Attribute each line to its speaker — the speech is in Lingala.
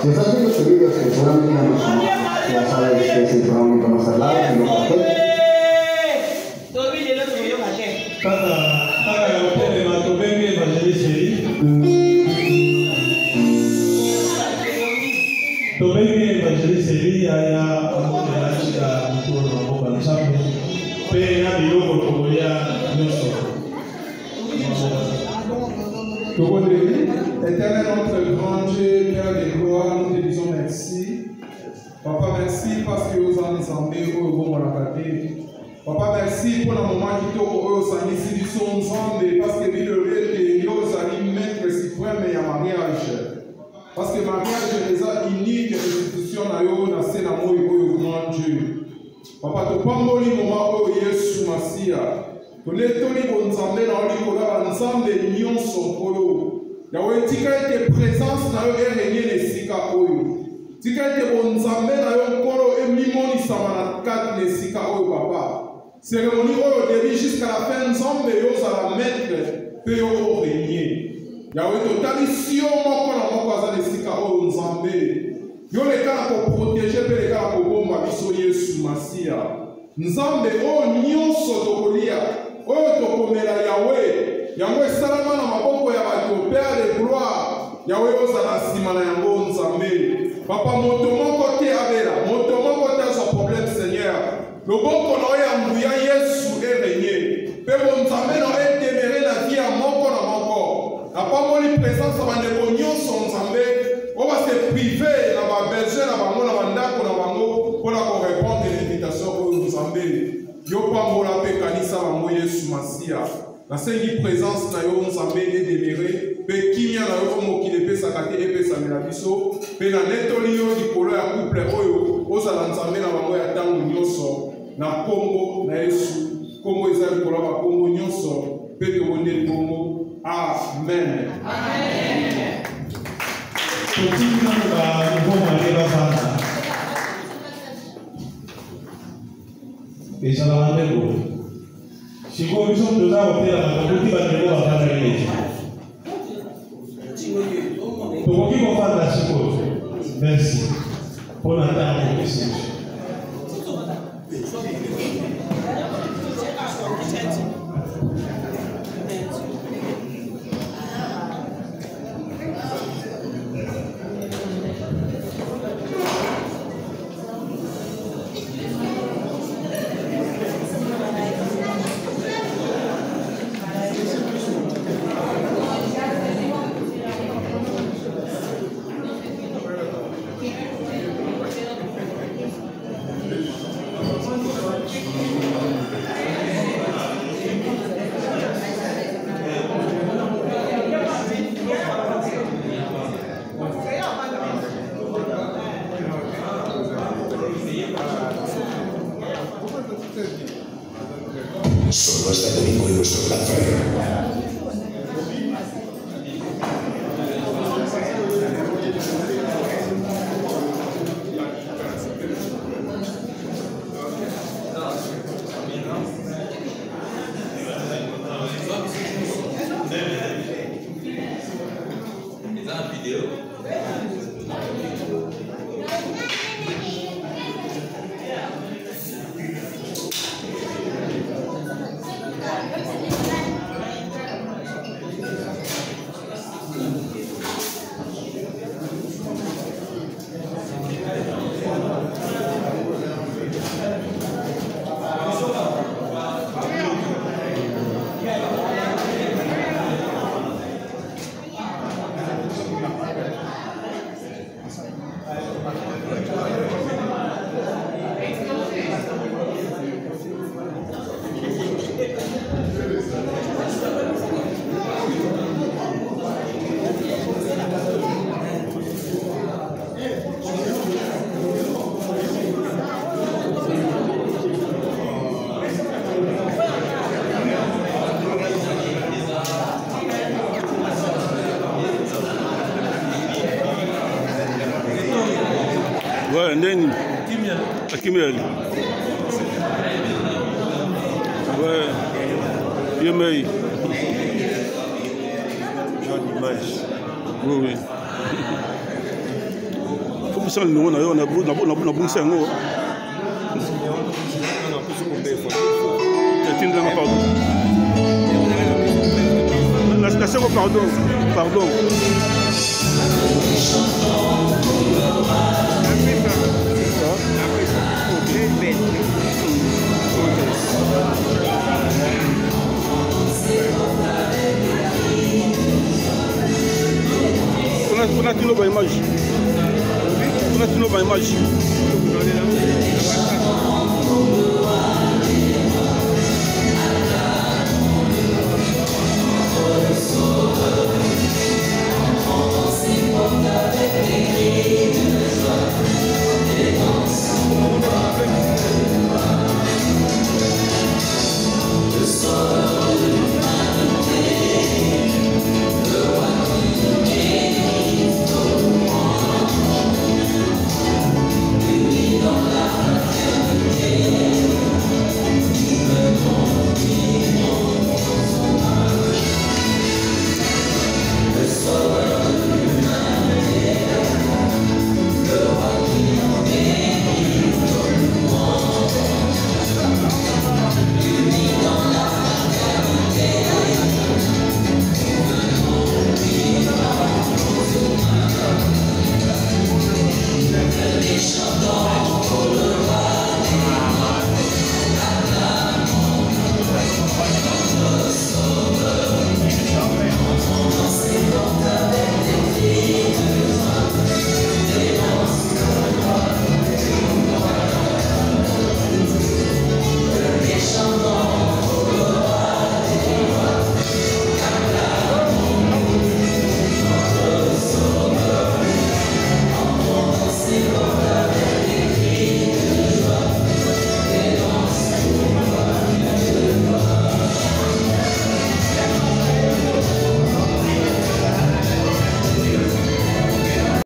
Speaker 1: Si estás viendo este video, que seguramente ya sabes que es el programa más hablado, que lo bajé.
Speaker 2: Tobenge evangeliste aya amonelachika mtono mboka nzambe pe na biloko tokolia nyonso.
Speaker 3: Éternel notre grand Dieu, Père de gloire, nous te disons merci. Papa, merci parce que vous en ensemble au bon monacadé. Papa, merci pour le moment qui t'a au sanisi du son ensemble parce que le rêve de Dieu s'allie maître suprême et à mariage. Parce que mariage est déjà unique institution na yo na sena moi au grand Dieu. Papa, tu pamboli moment au Yesu Masia. Tu netoli bonzambe na oli kola ensemble nyonso polo. Yahweh tika ete présence na yo régner les sika oyo. Tika ete bonzambe na yo kolo emimoni samana kat les sika oyo papa. Cérémonie oyo début jusqu'à la fin nzambe yo za la maître pe yo régner. Yahweh totali sio moko na moko aza les sika oyo nzambe. Yo le kala ko protéger pe le kala ko bomba biso Yesu Masia. Nzambe oyo nyonso tokolia oyo tokomela Yahweh. Yahweh salama na maboko ya bato Père de gloire. Yahweh ozala nsima na yango nzambe. Papa moto moko te abela, moto moko te azwa problème Seigneur. Loboko na oyo ya nguya Yesu erenye. Pe bonzambe na oyo etemere na vie ya moko na moko. Napamoli présence ya bandeko nyonso nzambe. Oyo base privé na babesoin na bango na bandako na bango mpona korépondre l'invitation oyo nzambe. Yo pambola mpe kanisa bango Yesu Masia. La seule présence na yo nzambe edemere pe kimia na yo mokili epesaka te epesamela biso pe na netoli yo likolo ya couple oyo ozala nzambe na bango ya ntango nyonso na kombo na Yesu. Kombo eza likolo ya bakombo nyonso pe tobondeli kombo amen.
Speaker 2: Totiki nanu bango male bafanda ezala ndeko siko biso toza kopela bakoki bandeko bafanda eleki tokoki kofanda sikoyo. Merci mpona ntango message.
Speaker 4: Solo hasta el domingo en nuestro Black Friday.
Speaker 5: Ouais, ndeni Kimia. Ouais, Yemei. Genre d'image. Oui, oui. Comme ça, nous, on a bon sang. La seconde, pardon. On a une nouvelle image.